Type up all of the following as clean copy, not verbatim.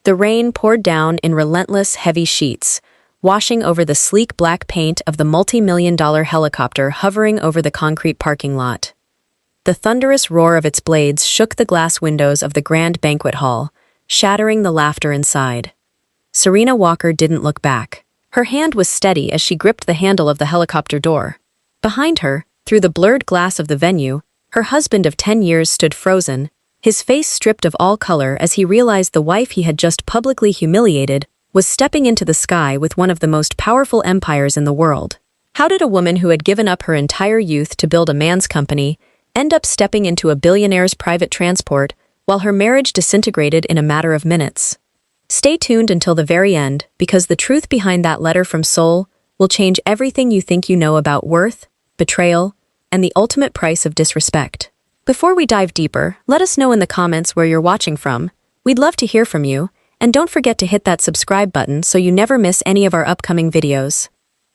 The rain poured down in relentless, heavy sheets, washing over the sleek black paint of the multi-million-dollar helicopter hovering over the concrete parking lot. The thunderous roar of its blades shook the glass windows of the grand banquet hall, shattering the laughter inside. Serena Walker didn't look back. Her hand was steady as she gripped the handle of the helicopter door. Behind her, through the blurred glass of the venue, her husband of 10 years stood frozen, his face stripped of all color as he realized the wife he had just publicly humiliated was stepping into the sky with one of the most powerful empires in the world. How did a woman who had given up her entire youth to build a man's company end up stepping into a billionaire's private transport while her marriage disintegrated in a matter of minutes? Stay tuned until the very end, because the truth behind that letter from Soul will change everything you think you know about worth, betrayal, and the ultimate price of disrespect. Before we dive deeper, let us know in the comments where you're watching from. We'd love to hear from you, and don't forget to hit that subscribe button so you never miss any of our upcoming videos.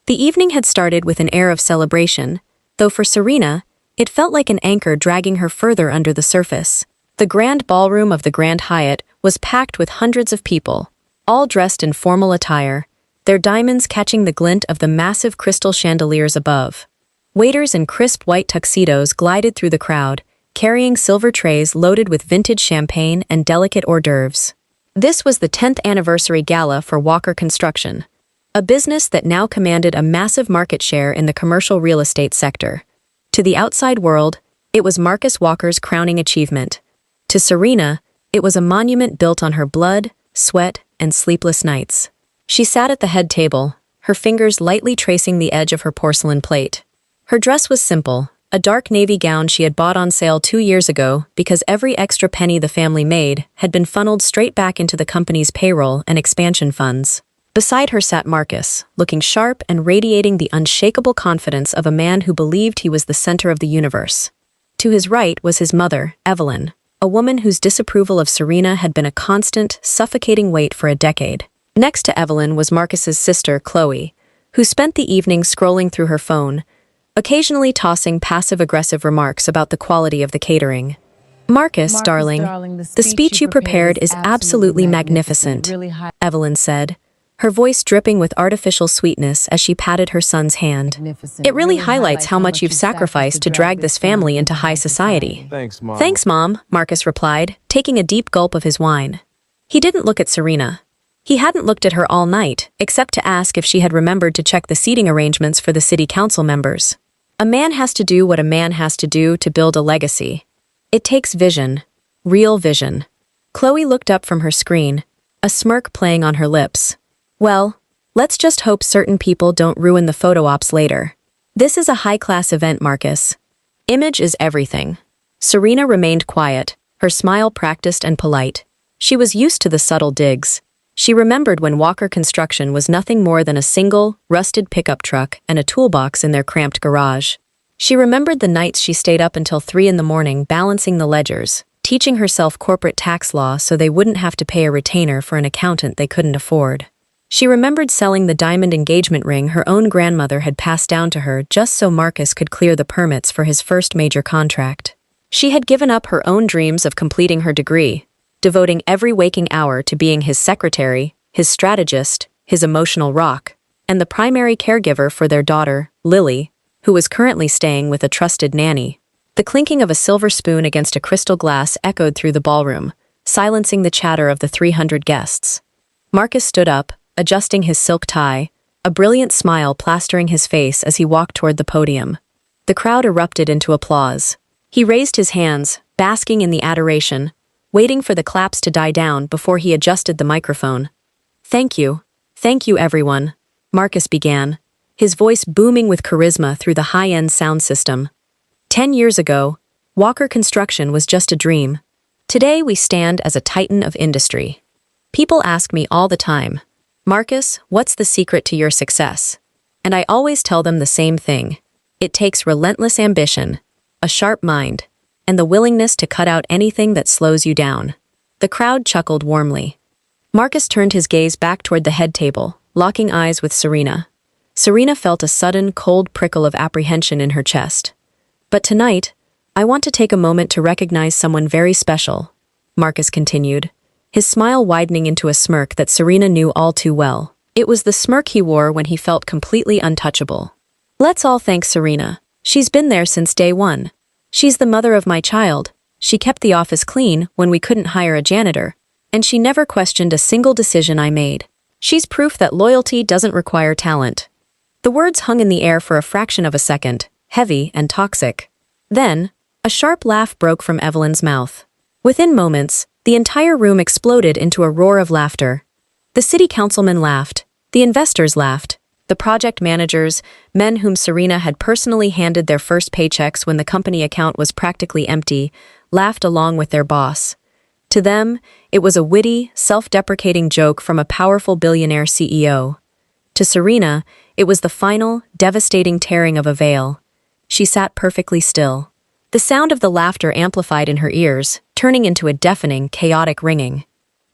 The evening had started with an air of celebration, though for Serena, it felt like an anchor dragging her further under the surface. The grand ballroom of the Grand Hyatt was packed with hundreds of people, all dressed in formal attire, their diamonds catching the glint of the massive crystal chandeliers above. Waiters in crisp white tuxedos glided through the crowd, carrying silver trays loaded with vintage champagne and delicate hors d'oeuvres. This was the 10th anniversary gala for Walker Construction, a business that now commanded a massive market share in the commercial real estate sector. To the outside world, it was Marcus Walker's crowning achievement. To Serena, it was a monument built on her blood, sweat, and sleepless nights. She sat at the head table, her fingers lightly tracing the edge of her porcelain plate. Her dress was simple, a dark navy gown she had bought on sale 2 years ago because every extra penny the family made had been funneled straight back into the company's payroll and expansion funds. Beside her sat Marcus, looking sharp and radiating the unshakable confidence of a man who believed he was the center of the universe. To his right was his mother, Evelyn, a woman whose disapproval of Serena had been a constant, suffocating weight for a decade. Next to Evelyn was Marcus's sister, Chloe, who spent the evening scrolling through her phone, occasionally tossing passive-aggressive remarks about the quality of the catering. Marcus, darling, the speech you prepared is absolutely magnificent, Evelyn said, her voice dripping with artificial sweetness as she patted her son's hand. It really highlights how much you've sacrificed to drag this family into high society. Thanks, Mom, Marcus replied, taking a deep gulp of his wine. He didn't look at Serena. He hadn't looked at her all night, except to ask if she had remembered to check the seating arrangements for the city council members. A man has to do what a man has to do to build a legacy. It takes vision, real vision. Chloe looked up from her screen, a smirk playing on her lips. Well, let's just hope certain people don't ruin the photo ops later. This is a high-class event, Marcus. Image is everything. Serena remained quiet, her smile practiced and polite. She was used to the subtle digs. She remembered when Walker Construction was nothing more than a single, rusted pickup truck and a toolbox in their cramped garage. She remembered the nights she stayed up until 3 in the morning balancing the ledgers, teaching herself corporate tax law so they wouldn't have to pay a retainer for an accountant they couldn't afford. She remembered selling the diamond engagement ring her own grandmother had passed down to her just so Marcus could clear the permits for his first major contract. She had given up her own dreams of completing her degree, devoting every waking hour to being his secretary, his strategist, his emotional rock, and the primary caregiver for their daughter, Lily, who was currently staying with a trusted nanny. The clinking of a silver spoon against a crystal glass echoed through the ballroom, silencing the chatter of the 300 guests. Marcus stood up, adjusting his silk tie, a brilliant smile plastering his face as he walked toward the podium. The crowd erupted into applause. He raised his hands, basking in the adoration, waiting for the claps to die down before he adjusted the microphone. Thank you, everyone, Marcus began, his voice booming with charisma through the high-end sound system. 10 years ago, Walker Construction was just a dream. Today we stand as a titan of industry. People ask me all the time, Marcus, what's the secret to your success? And I always tell them the same thing. It takes relentless ambition, a sharp mind, and the willingness to cut out anything that slows you down. The crowd chuckled warmly. Marcus turned his gaze back toward the head table, locking eyes with Serena. Serena felt a sudden, cold prickle of apprehension in her chest. But tonight, I want to take a moment to recognize someone very special, Marcus continued, his smile widening into a smirk that Serena knew all too well. It was the smirk he wore when he felt completely untouchable. Let's all thank Serena. She's been there since day one. She's the mother of my child. She kept the office clean when we couldn't hire a janitor, and she never questioned a single decision I made. She's proof that loyalty doesn't require talent. The words hung in the air for a fraction of a second, heavy and toxic. Then, a sharp laugh broke from Evelyn's mouth. Within moments, the entire room exploded into a roar of laughter. The city councilmen laughed, the investors laughed, the project managers, men whom Serena had personally handed their first paychecks when the company account was practically empty, laughed along with their boss. To them, it was a witty, self-deprecating joke from a powerful billionaire CEO. To Serena, it was the final, devastating tearing of a veil. She sat perfectly still. The sound of the laughter amplified in her ears, turning into a deafening, chaotic ringing.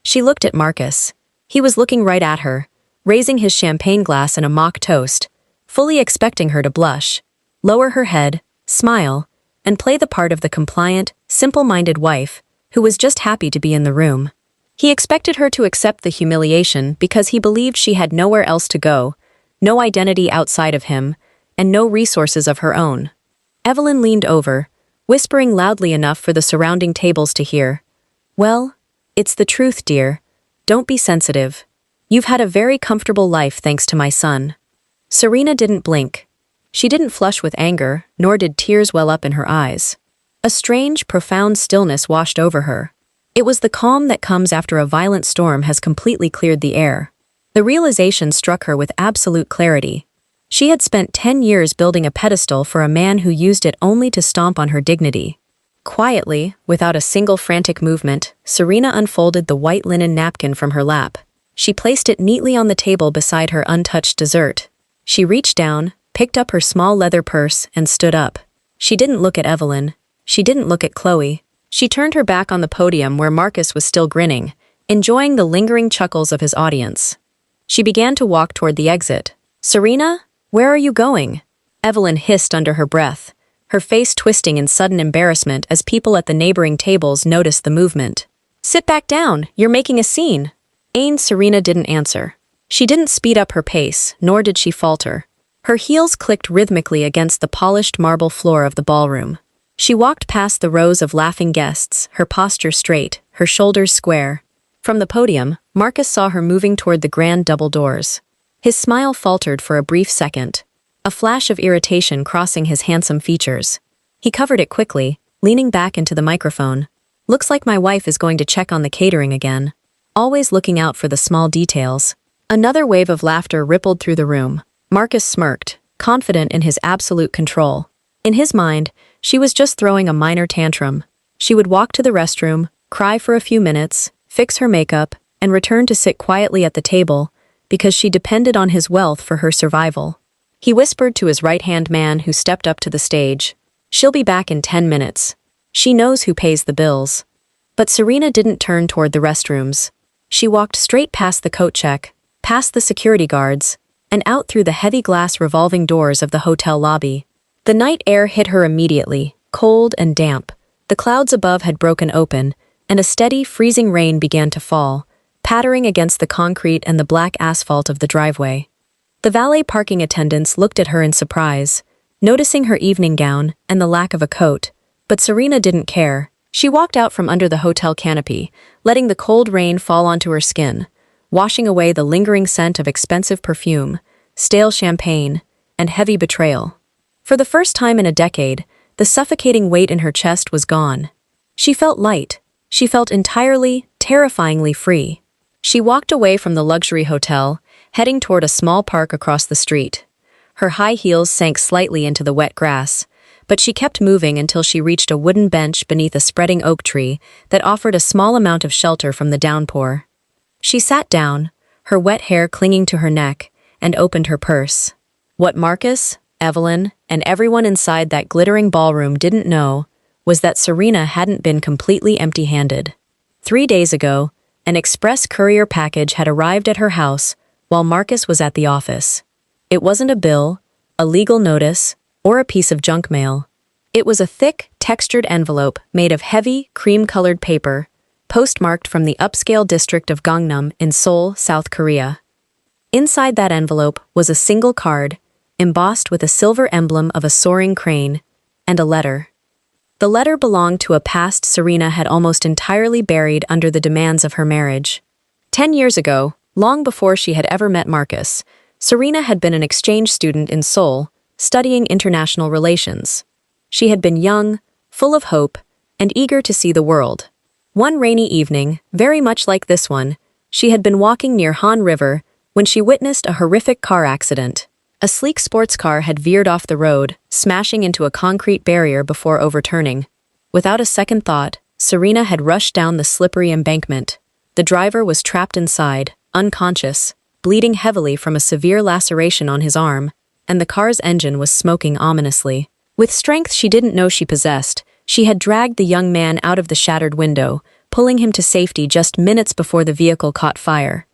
She looked at Marcus. He was looking right at her, raising his champagne glass in a mock toast, fully expecting her to blush, lower her head, smile, and play the part of the compliant, simple-minded wife who was just happy to be in the room. He expected her to accept the humiliation because he believed she had nowhere else to go, no identity outside of him, and no resources of her own. Evelyn leaned over, whispering loudly enough for the surrounding tables to hear. Well, it's the truth, dear. Don't be sensitive. You've had a very comfortable life thanks to my son. Serena didn't blink. She didn't flush with anger, nor did tears well up in her eyes. A strange, profound stillness washed over her. It was the calm that comes after a violent storm has completely cleared the air. The realization struck her with absolute clarity. She had spent 10 years building a pedestal for a man who used it only to stomp on her dignity. Quietly, without a single frantic movement, Serena unfolded the white linen napkin from her lap. She placed it neatly on the table beside her untouched dessert. She reached down, picked up her small leather purse, and stood up. She didn't look at Evelyn. She didn't look at Chloe. She turned her back on the podium where Marcus was still grinning, enjoying the lingering chuckles of his audience. She began to walk toward the exit. Serena, where are you going? Evelyn hissed under her breath, her face twisting in sudden embarrassment as people at the neighboring tables noticed the movement. Sit back down, you're making a scene. Serena didn't answer. She didn't speed up her pace, nor did she falter. Her heels clicked rhythmically against the polished marble floor of the ballroom. She walked past the rows of laughing guests, her posture straight, her shoulders square. From the podium, Marcus saw her moving toward the grand double doors. His smile faltered for a brief second, a flash of irritation crossing his handsome features. He covered it quickly, leaning back into the microphone. Looks like my wife is going to check on the catering again. Always looking out for the small details. Another wave of laughter rippled through the room. Marcus smirked, confident in his absolute control. In his mind, she was just throwing a minor tantrum. She would walk to the restroom, cry for a few minutes, fix her makeup, and return to sit quietly at the table, because she depended on his wealth for her survival. He whispered to his right-hand man who stepped up to the stage. She'll be back in 10 minutes. She knows who pays the bills. But Serena didn't turn toward the restrooms. She walked straight past the coat check, past the security guards, and out through the heavy glass revolving doors of the hotel lobby. The night air hit her immediately, cold and damp. The clouds above had broken open, and a steady, freezing rain began to fall, pattering against the concrete and the black asphalt of the driveway. The valet parking attendants looked at her in surprise, noticing her evening gown and the lack of a coat, but Serena didn't care. She walked out from under the hotel canopy, letting the cold rain fall onto her skin, washing away the lingering scent of expensive perfume, stale champagne, and heavy betrayal. For the first time in a decade, the suffocating weight in her chest was gone. She felt light. She felt entirely, terrifyingly free. She walked away from the luxury hotel, heading toward a small park across the street. Her high heels sank slightly into the wet grass, but she kept moving until she reached a wooden bench beneath a spreading oak tree that offered a small amount of shelter from the downpour. She sat down, her wet hair clinging to her neck, and opened her purse. What Marcus, Evelyn, and everyone inside that glittering ballroom didn't know was that Serena hadn't been completely empty-handed. 3 days ago, an express courier package had arrived at her house while Marcus was at the office. It wasn't a bill, a legal notice, or a piece of junk mail. It was a thick, textured envelope made of heavy, cream-colored paper, postmarked from the upscale district of Gangnam in Seoul, South Korea. Inside that envelope was a single card, embossed with a silver emblem of a soaring crane, and a letter. The letter belonged to a past Serena had almost entirely buried under the demands of her marriage. 10 years ago, long before she had ever met Marcus, Serena had been an exchange student in Seoul, studying international relations. She had been young, full of hope, and eager to see the world. One rainy evening, very much like this one, she had been walking near Han River when she witnessed a horrific car accident. A sleek sports car had veered off the road, smashing into a concrete barrier before overturning. Without a second thought, Serena had rushed down the slippery embankment. The driver was trapped inside, unconscious, bleeding heavily from a severe laceration on his arm, and the car's engine was smoking ominously. With strength she didn't know she possessed, she had dragged the young man out of the shattered window, pulling him to safety just minutes before the vehicle caught fire.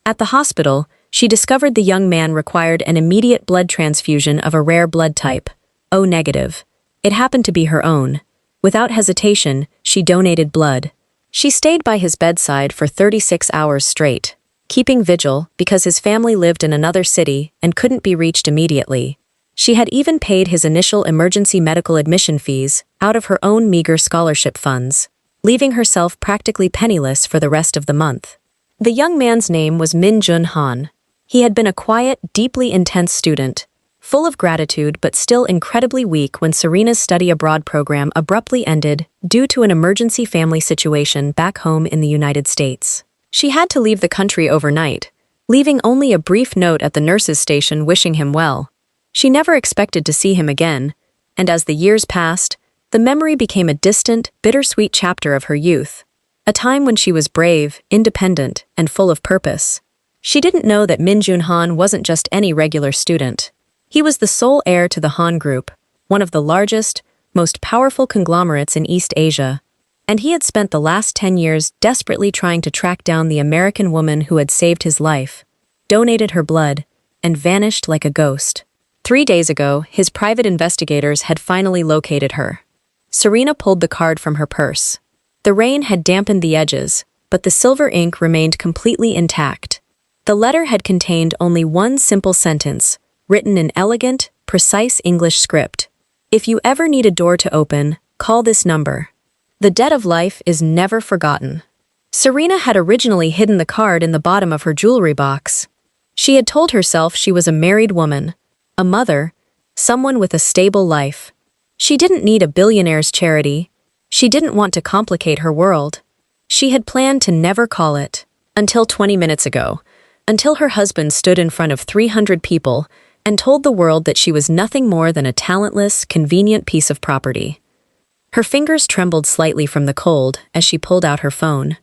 At the hospital, she discovered the young man required an immediate blood transfusion of a rare blood type, O negative. It happened to be her own. Without hesitation, she donated blood. She stayed by his bedside for 36 hours straight, keeping vigil because his family lived in another city and couldn't be reached immediately. She had even paid his initial emergency medical admission fees out of her own meager scholarship funds, leaving herself practically penniless for the rest of the month. The young man's name was Min Jun Han. He had been a quiet, deeply intense student, full of gratitude but still incredibly weak when Serena's study abroad program abruptly ended due to an emergency family situation back home in the United States. She had to leave the country overnight, leaving only a brief note at the nurse's station wishing him well. She never expected to see him again, and as the years passed, the memory became a distant, bittersweet chapter of her youth, a time when she was brave, independent, and full of purpose. She didn't know that Min Jun Han wasn't just any regular student. He was the sole heir to the Han Group, one of the largest, most powerful conglomerates in East Asia, and he had spent the last 10 years desperately trying to track down the American woman who had saved his life, donated her blood, and vanished like a ghost. 3 days ago, his private investigators had finally located her. Serena pulled the card from her purse. The rain had dampened the edges, but the silver ink remained completely intact. The letter had contained only one simple sentence, written in elegant, precise English script. If you ever need a door to open, call this number. The debt of life is never forgotten. Serena had originally hidden the card in the bottom of her jewelry box. She had told herself she was a married woman, a mother, someone with a stable life. She didn't need a billionaire's charity. She didn't want to complicate her world. She had planned to never call it, until 20 minutes ago, until her husband stood in front of 300 people and told the world that she was nothing more than a talentless, convenient piece of property. Her fingers trembled slightly from the cold as she pulled out her phone.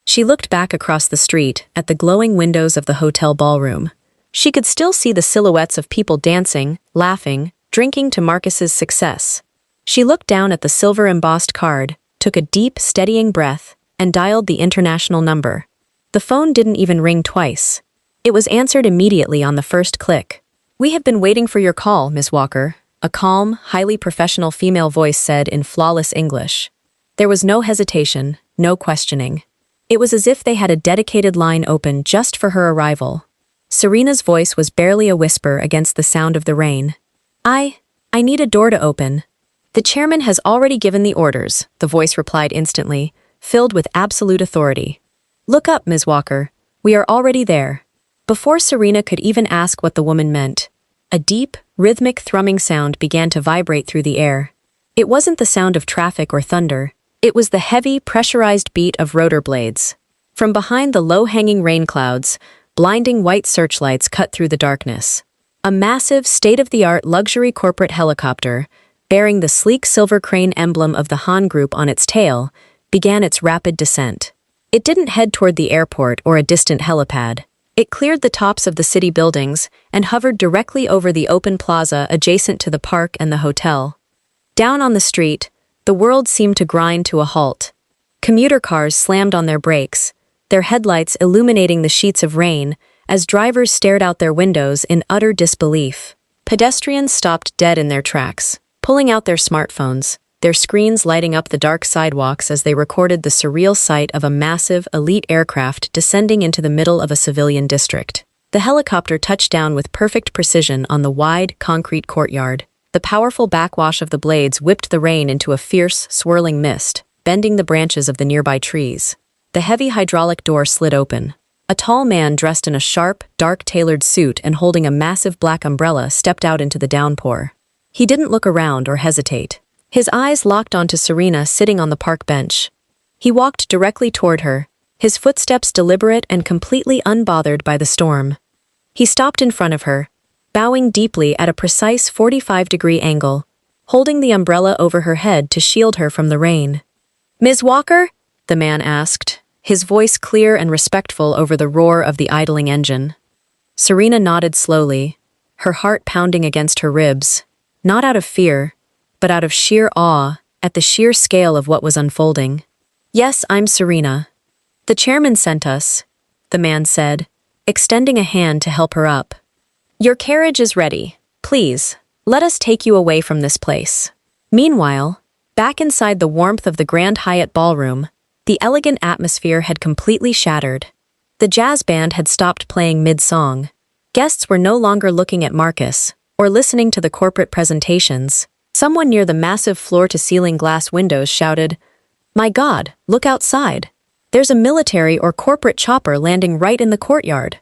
She looked back across the street at the glowing windows of the hotel ballroom. She could still see the silhouettes of people dancing, laughing, drinking to Marcus's success. She looked down at the silver-embossed card, took a deep, steadying breath, and dialed the international number. The phone didn't even ring twice. It was answered immediately on the first click. "We have been waiting for your call, Miss Walker," a calm, highly professional female voice said in flawless English. There was no hesitation, no questioning. It was as if they had a dedicated line open just for her arrival. Serena's voice was barely a whisper against the sound of the rain. I need a door to open." "The chairman has already given the orders," the voice replied instantly, filled with absolute authority. "Look up, Ms. Walker. We are already there." Before Serena could even ask what the woman meant, a deep, rhythmic thrumming sound began to vibrate through the air. It wasn't the sound of traffic or thunder. It was the heavy, pressurized beat of rotor blades. From behind the low-hanging rain clouds, blinding white searchlights cut through the darkness. A massive, state-of-the-art luxury corporate helicopter, bearing the sleek silver crane emblem of the Han Group on its tail, began its rapid descent. It didn't head toward the airport or a distant helipad. It cleared the tops of the city buildings and hovered directly over the open plaza adjacent to the park and the hotel. Down on the street, the world seemed to grind to a halt. Commuter cars slammed on their brakes, their headlights illuminating the sheets of rain as drivers stared out their windows in utter disbelief. Pedestrians stopped dead in their tracks, pulling out their smartphones, their screens lighting up the dark sidewalks as they recorded the surreal sight of a massive, elite aircraft descending into the middle of a civilian district. The helicopter touched down with perfect precision on the wide, concrete courtyard. The powerful backwash of the blades whipped the rain into a fierce, swirling mist, bending the branches of the nearby trees. The heavy hydraulic door slid open. A tall man dressed in a sharp, dark-tailored suit and holding a massive black umbrella stepped out into the downpour. He didn't look around or hesitate. His eyes locked onto Serena sitting on the park bench. He walked directly toward her, his footsteps deliberate and completely unbothered by the storm. He stopped in front of her, bowing deeply at a precise 45-degree angle, holding the umbrella over her head to shield her from the rain. "Ms. Walker?" the man asked, his voice clear and respectful over the roar of the idling engine. Serena nodded slowly, her heart pounding against her ribs, not out of fear, but out of sheer awe at the sheer scale of what was unfolding. "Yes, I'm Serena. The chairman sent us," the man said, extending a hand to help her up. "Your carriage is ready. Please, let us take you away from this place." Meanwhile, back inside the warmth of the Grand Hyatt ballroom, the elegant atmosphere had completely shattered. The jazz band had stopped playing mid-song. Guests were no longer looking at Marcus or listening to the corporate presentations. Someone near the massive floor-to-ceiling glass windows shouted, "My God, look outside. There's a military or corporate chopper landing right in the courtyard."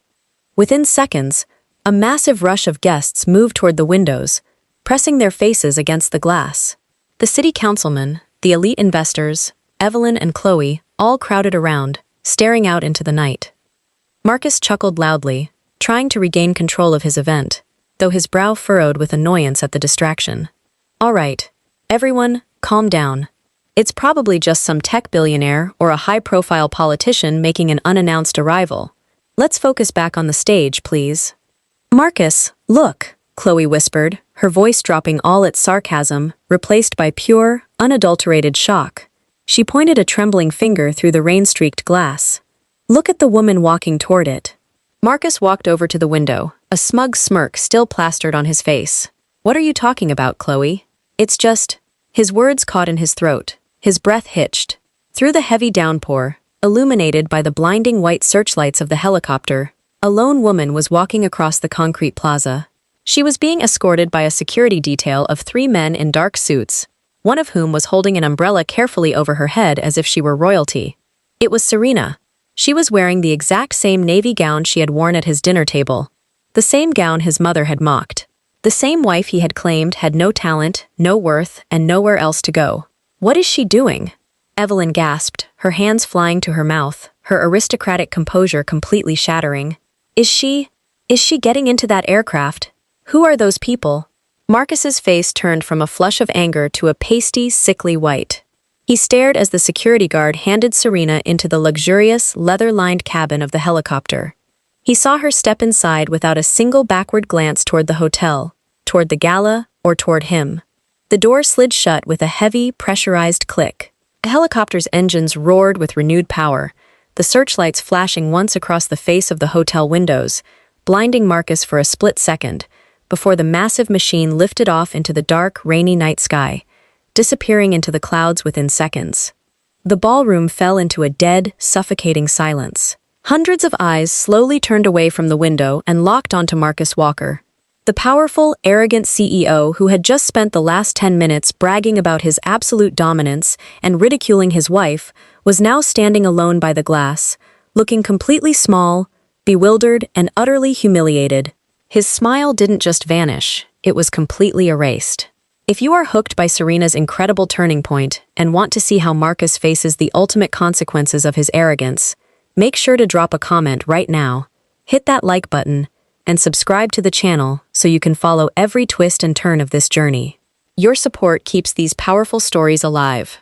Within seconds, a massive rush of guests moved toward the windows, pressing their faces against the glass. The city councilmen, the elite investors, Evelyn and Chloe, all crowded around, staring out into the night. Marcus chuckled loudly, trying to regain control of his event, though his brow furrowed with annoyance at the distraction. "All right, everyone, calm down. It's probably just some tech billionaire or a high-profile politician making an unannounced arrival. Let's focus back on the stage, please." "Marcus, look," Chloe whispered, her voice dropping all its sarcasm, replaced by pure, unadulterated shock. She pointed a trembling finger through the rain-streaked glass. "Look at the woman walking toward it." Marcus walked over to the window, a smug smirk still plastered on his face. "What are you talking about, Chloe? It's just—" His words caught in his throat. His breath hitched. Through the heavy downpour, illuminated by the blinding white searchlights of the helicopter, a lone woman was walking across the concrete plaza. She was being escorted by a security detail of 3 men in dark suits, one of whom was holding an umbrella carefully over her head as if she were royalty. It was Serena. She was wearing the exact same navy gown she had worn at his dinner table, the same gown his mother had mocked, the same wife he had claimed had no talent, no worth, and nowhere else to go. "What is she doing?" Evelyn gasped, her hands flying to her mouth, her aristocratic composure completely shattering. Is she getting into that aircraft? Who are those people?" Marcus's face turned from a flush of anger to a pasty, sickly white. He stared as the security guard handed Serena into the luxurious, leather-lined cabin of the helicopter. He saw her step inside without a single backward glance toward the hotel, toward the gala, or toward him. The door slid shut with a heavy, pressurized click. The helicopter's engines roared with renewed power, the searchlights flashing once across the face of the hotel windows, blinding Marcus for a split second, before the massive machine lifted off into the dark, rainy night sky, disappearing into the clouds within seconds. The ballroom fell into a dead, suffocating silence. Hundreds of eyes slowly turned away from the window and locked onto Marcus Walker. The powerful, arrogant CEO who had just spent the last 10 minutes bragging about his absolute dominance and ridiculing his wife was now standing alone by the glass, looking completely small, bewildered, and utterly humiliated. His smile didn't just vanish, it was completely erased. If you are hooked by Serena's incredible turning point and want to see how Marcus faces the ultimate consequences of his arrogance, make sure to drop a comment right now, hit that like button, and subscribe to the channel so you can follow every twist and turn of this journey. Your support keeps these powerful stories alive.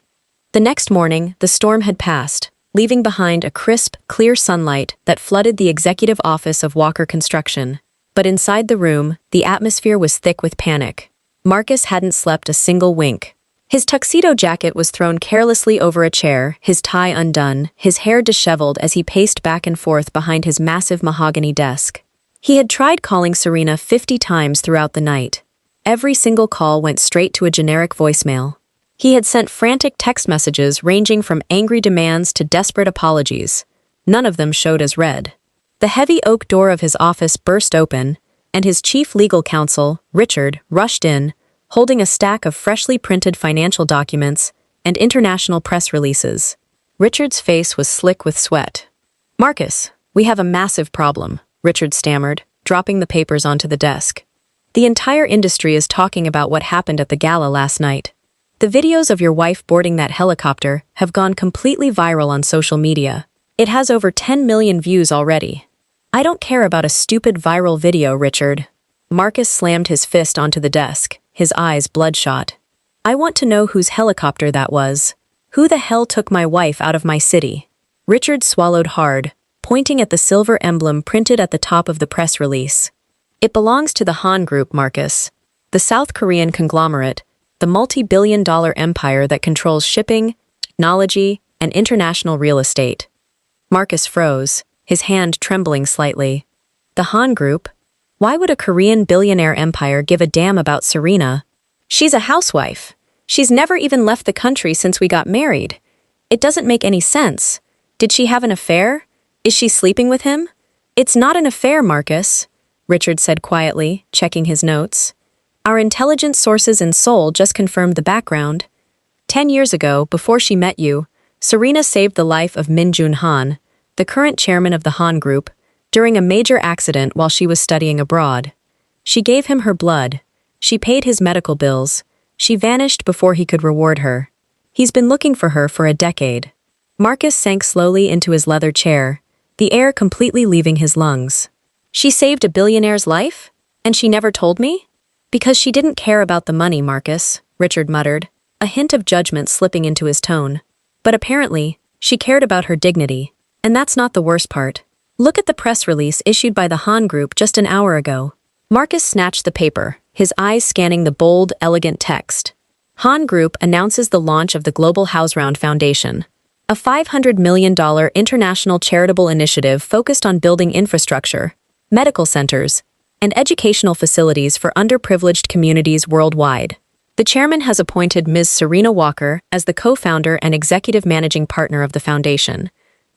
The next morning, the storm had passed, leaving behind a crisp, clear sunlight that flooded the executive office of Walker Construction. But inside the room, the atmosphere was thick with panic. Marcus hadn't slept a single wink. His tuxedo jacket was thrown carelessly over a chair, his tie undone, his hair disheveled as he paced back and forth behind his massive mahogany desk. He had tried calling Serena 50 times throughout the night. Every single call went straight to a generic voicemail. He had sent frantic text messages ranging from angry demands to desperate apologies. None of them showed as read. The heavy oak door of his office burst open, and his chief legal counsel, Richard, rushed in, holding a stack of freshly printed financial documents and international press releases. Richard's face was slick with sweat. "Marcus, we have a massive problem," Richard stammered, dropping the papers onto the desk. "The entire industry is talking about what happened at the gala last night. The videos of your wife boarding that helicopter have gone completely viral on social media. It has over 10 million views already." "I don't care about a stupid viral video, Richard." Marcus slammed his fist onto the desk, his eyes bloodshot. "I want to know whose helicopter that was. Who the hell took my wife out of my city?" Richard swallowed hard, pointing at the silver emblem printed at the top of the press release. "It belongs to the Han Group, Marcus, the South Korean conglomerate, the multi-billion-dollar empire that controls shipping, technology, and international real estate." Marcus froze, his hand trembling slightly. "The Han Group? Why would a Korean billionaire empire give a damn about Serena? She's a housewife. She's never even left the country since we got married. It doesn't make any sense. Did she have an affair? Is she sleeping with him?" "It's not an affair, Marcus," Richard said quietly, checking his notes. "Our intelligence sources in Seoul just confirmed the background. 10 years ago, before she met you, Serena saved the life of Min Jun-han, the current chairman of the Han Group, during a major accident while she was studying abroad. She gave him her blood. She paid his medical bills. She vanished before he could reward her. He's been looking for her for a decade." Marcus sank slowly into his leather chair, the air completely leaving his lungs. "She saved a billionaire's life? And she never told me?" "Because she didn't care about the money, Marcus," Richard muttered, a hint of judgment slipping into his tone. "But apparently, she cared about her dignity. And that's not the worst part. Look at the press release issued by the Han Group just an hour ago." Marcus snatched the paper, his eyes scanning the bold, elegant text. Han Group announces the launch of the Global Housing Foundation, a $500 million international charitable initiative focused on building infrastructure, medical centers, and educational facilities for underprivileged communities worldwide. The chairman has appointed Ms. Serena Walker as the co-founder and executive managing partner of the foundation,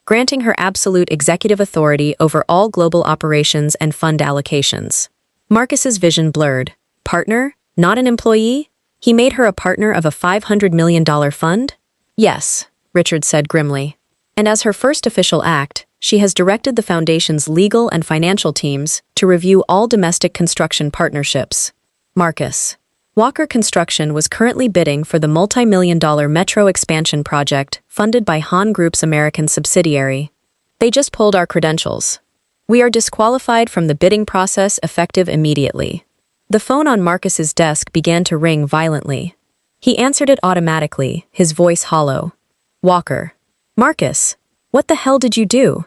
granting her absolute executive authority over all global operations and fund allocations. Marcus's vision blurred. Partner? Not an employee? He made her a partner of a $500 million fund? "Yes," Richard said grimly. "And as her first official act, she has directed the foundation's legal and financial teams to review all domestic construction partnerships." Marcus. Walker Construction was currently bidding for the multi-million-dollar metro expansion project funded by Han Group's American subsidiary. "They just pulled our credentials. We are disqualified from the bidding process effective immediately." The phone on Marcus's desk began to ring violently. He answered it automatically, his voice hollow. "Walker." "Marcus, what the hell did you do?"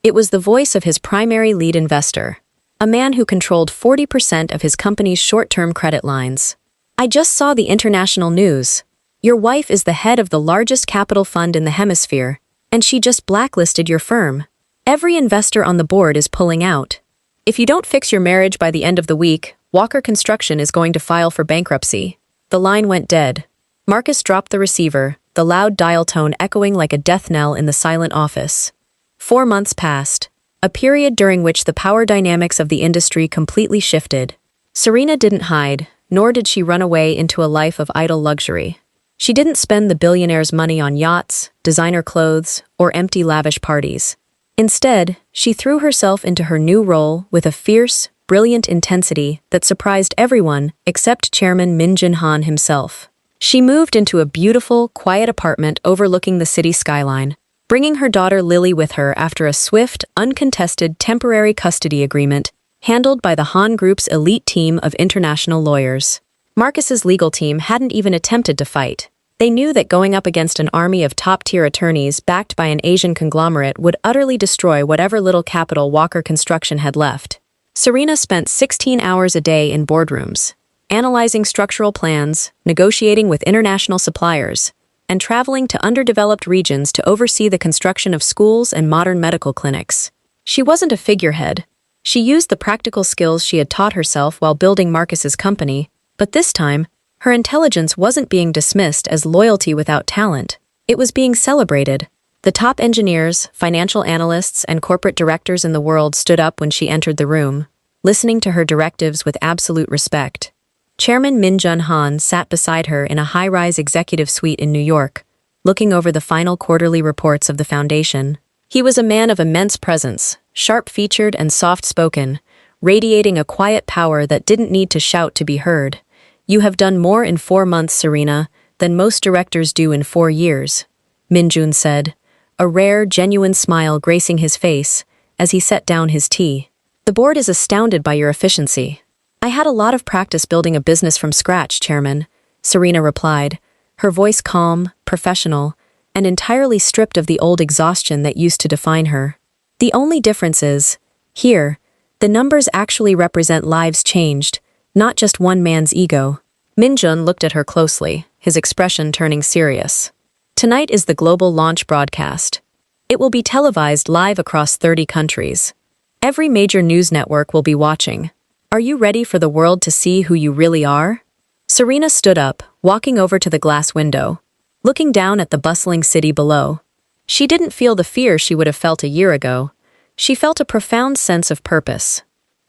It was the voice of his primary lead investor, a man who controlled 40% of his company's short-term credit lines. "I just saw the international news. Your wife is the head of the largest capital fund in the hemisphere, and she just blacklisted your firm. Every investor on the board is pulling out. If you don't fix your marriage by the end of the week, Walker Construction is going to file for bankruptcy." The line went dead. Marcus dropped the receiver, the loud dial tone echoing like a death knell in the silent office. 4 months passed, a period during which the power dynamics of the industry completely shifted. Serena didn't hide, nor did she run away into a life of idle luxury. She didn't spend the billionaire's money on yachts, designer clothes, or empty lavish parties. Instead, she threw herself into her new role with a fierce, brilliant intensity that surprised everyone except Chairman Min Jun-han himself. She moved into a beautiful, quiet apartment overlooking the city skyline, bringing her daughter Lily with her after a swift, uncontested temporary custody agreement handled by the Han Group's elite team of international lawyers. Marcus's legal team hadn't even attempted to fight. They knew that going up against an army of top-tier attorneys backed by an Asian conglomerate would utterly destroy whatever little capital Walker Construction had left. Serena spent 16 hours a day in boardrooms, analyzing structural plans, negotiating with international suppliers, and traveling to underdeveloped regions to oversee the construction of schools and modern medical clinics. She wasn't a figurehead. She used the practical skills she had taught herself while building Marcus's company, but this time, Her intelligence wasn't being dismissed as loyalty without talent. It was being celebrated. The top engineers, financial analysts, and corporate directors in the world stood up when she entered the room, listening to her directives with absolute respect. Chairman Min Jun-han sat beside her in a high-rise executive suite in New York, looking over the final quarterly reports of the foundation. He was a man of immense presence, sharp-featured and soft-spoken, radiating a quiet power that didn't need to shout to be heard. "You have done more in 4 months, Serena, than most directors do in 4 years," Min Jun said, a rare, genuine smile gracing his face as he set down his tea. "The board is astounded by your efficiency." "I had a lot of practice building a business from scratch, Chairman," Serena replied, her voice calm, professional, and entirely stripped of the old exhaustion that used to define her. "The only difference is, here, the numbers actually represent lives changed, not just one man's ego." Min Jun looked at her closely, his expression turning serious. "Tonight is the global launch broadcast. It will be televised live across 30 countries. Every major news network will be watching. Are you ready for the world to see who you really are?" Serena stood up, walking over to the glass window, looking down at the bustling city below. She didn't feel the fear she would have felt a year ago. She felt a profound sense of purpose.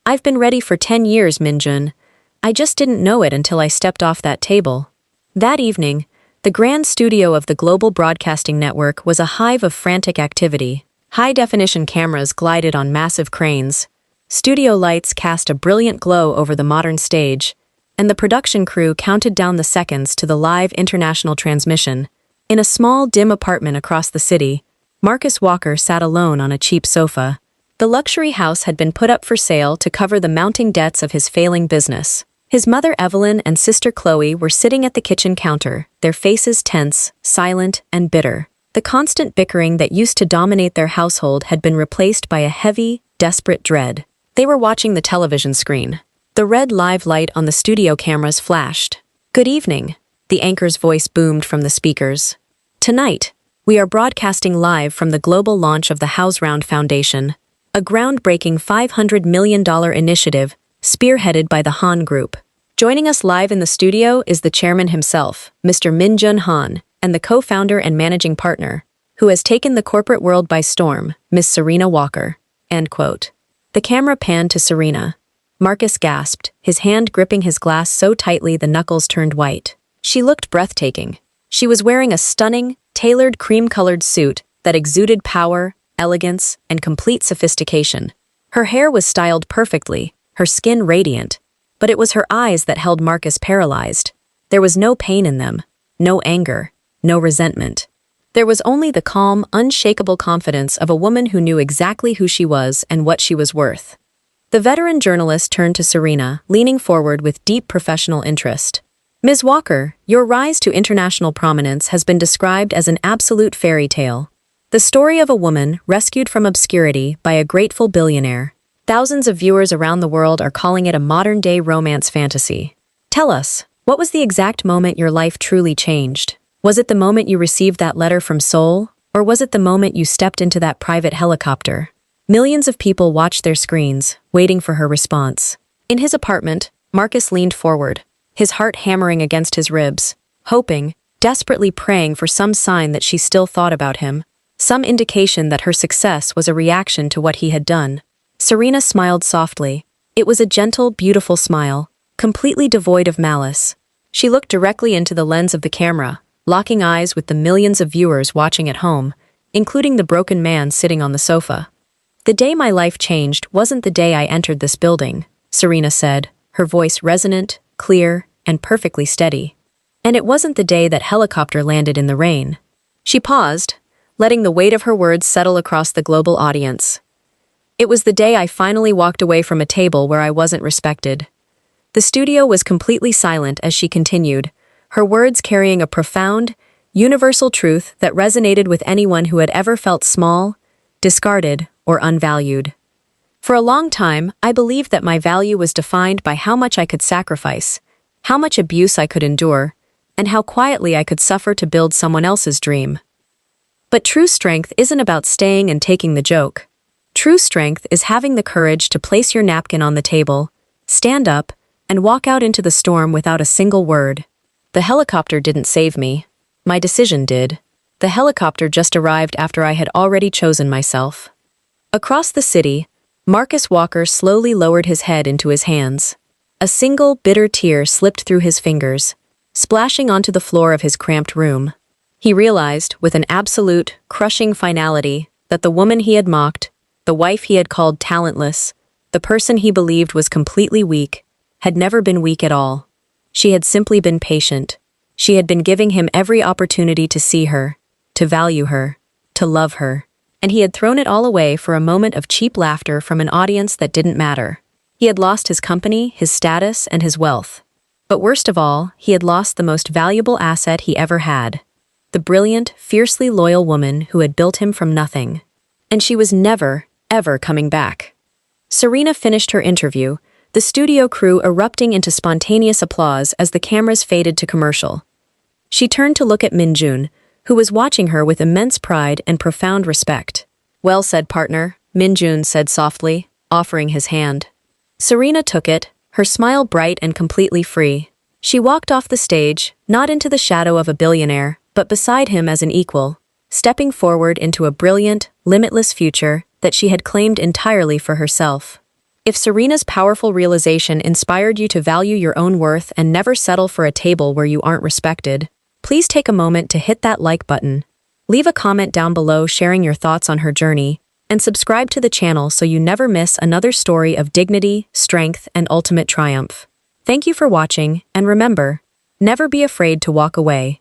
"I've been ready for 10 years, Min Jun. I just didn't know it until I stepped off that table." That evening, the grand studio of the Global Broadcasting Network was a hive of frantic activity. High-definition cameras glided on massive cranes. Studio lights cast a brilliant glow over the modern stage, and the production crew counted down the seconds to the live international transmission. In a small, dim apartment across the city, Marcus Walker sat alone on a cheap sofa. The luxury house had been put up for sale to cover the mounting debts of his failing business. His mother Evelyn and sister Chloe were sitting at the kitchen counter, their faces tense, silent, and bitter. The constant bickering that used to dominate their household had been replaced by a heavy, desperate dread. They were watching the television screen. The red live light on the studio cameras flashed. "Good evening," the anchor's voice boomed from the speakers. "Tonight, we are broadcasting live from the global launch of the HouseRound Foundation, a groundbreaking $500 million initiative spearheaded by the Han Group. Joining us live in the studio is the chairman himself, Mr. Min Jun-han, and the co-founder and managing partner, who has taken the corporate world by storm, Miss Serena Walker." End quote. The camera panned to Serena. Marcus gasped, his hand gripping his glass so tightly the knuckles turned white. She looked breathtaking. She was wearing a stunning, tailored cream-colored suit that exuded power, elegance, and complete sophistication. Her hair was styled perfectly, her skin radiant, but it was her eyes that held Marcus paralyzed. There was no pain in them, no anger, no resentment. There was only the calm, unshakable confidence of a woman who knew exactly who she was and what she was worth. The veteran journalist turned to Serena, leaning forward with deep professional interest. "Ms. Walker, your rise to international prominence has been described as an absolute fairy tale. The story of a woman rescued from obscurity by a grateful billionaire. Thousands of viewers around the world are calling it a modern-day romance fantasy. Tell us, what was the exact moment your life truly changed? Was it the moment you received that letter from Seoul, or was it the moment you stepped into that private helicopter?" Millions of people watched their screens, waiting for her response. In his apartment, Marcus leaned forward, his heart hammering against his ribs, hoping, desperately praying for some sign that she still thought about him, some indication that her success was a reaction to what he had done. Serena smiled softly. It was a gentle, beautiful smile, completely devoid of malice. She looked directly into the lens of the camera, locking eyes with the millions of viewers watching at home, including the broken man sitting on the sofa. "The day my life changed wasn't the day I entered this building," Serena said, her voice resonant, clear, and perfectly steady. "And it wasn't the day that helicopter landed in the rain." She paused, letting the weight of her words settle across the global audience. "It was the day I finally walked away from a table where I wasn't respected." The studio was completely silent as she continued, her words carrying a profound, universal truth that resonated with anyone who had ever felt small, discarded, or unvalued. "For a long time, I believed that my value was defined by how much I could sacrifice, how much abuse I could endure, and how quietly I could suffer to build someone else's dream. But true strength isn't about staying and taking the joke. True strength is having the courage to place your napkin on the table, stand up, and walk out into the storm without a single word." The helicopter didn't save me. My decision did. The helicopter just arrived after I had already chosen myself. Across the city, Marcus Walker slowly lowered his head into his hands. A single, bitter tear slipped through his fingers, splashing onto the floor of his cramped room. He realized, with an absolute, crushing finality, that the woman he had mocked, the wife he had called talentless, the person he believed was completely weak, had never been weak at all. She had simply been patient. She had been giving him every opportunity to see her, to value her, to love her. And he had thrown it all away for a moment of cheap laughter from an audience that didn't matter. He had lost his company, his status, and his wealth. But worst of all, he had lost the most valuable asset he ever had. The brilliant, fiercely loyal woman who had built him from nothing. And she was never, ever coming back. Serena finished her interview, the studio crew erupting into spontaneous applause as the cameras faded to commercial. She turned to look at Minjun, who was watching her with immense pride and profound respect. "Well said, partner," Minjun said softly, offering his hand. Serena took it, her smile bright and completely free. She walked off the stage, not into the shadow of a billionaire, but beside him as an equal, stepping forward into a brilliant, limitless future that she had claimed entirely for herself. If Serena's powerful realization inspired you to value your own worth and never settle for a table where you aren't respected, please take a moment to hit that like button. Leave a comment down below sharing your thoughts on her journey, and subscribe to the channel so you never miss another story of dignity, strength, and ultimate triumph. Thank you for watching, and remember, never be afraid to walk away.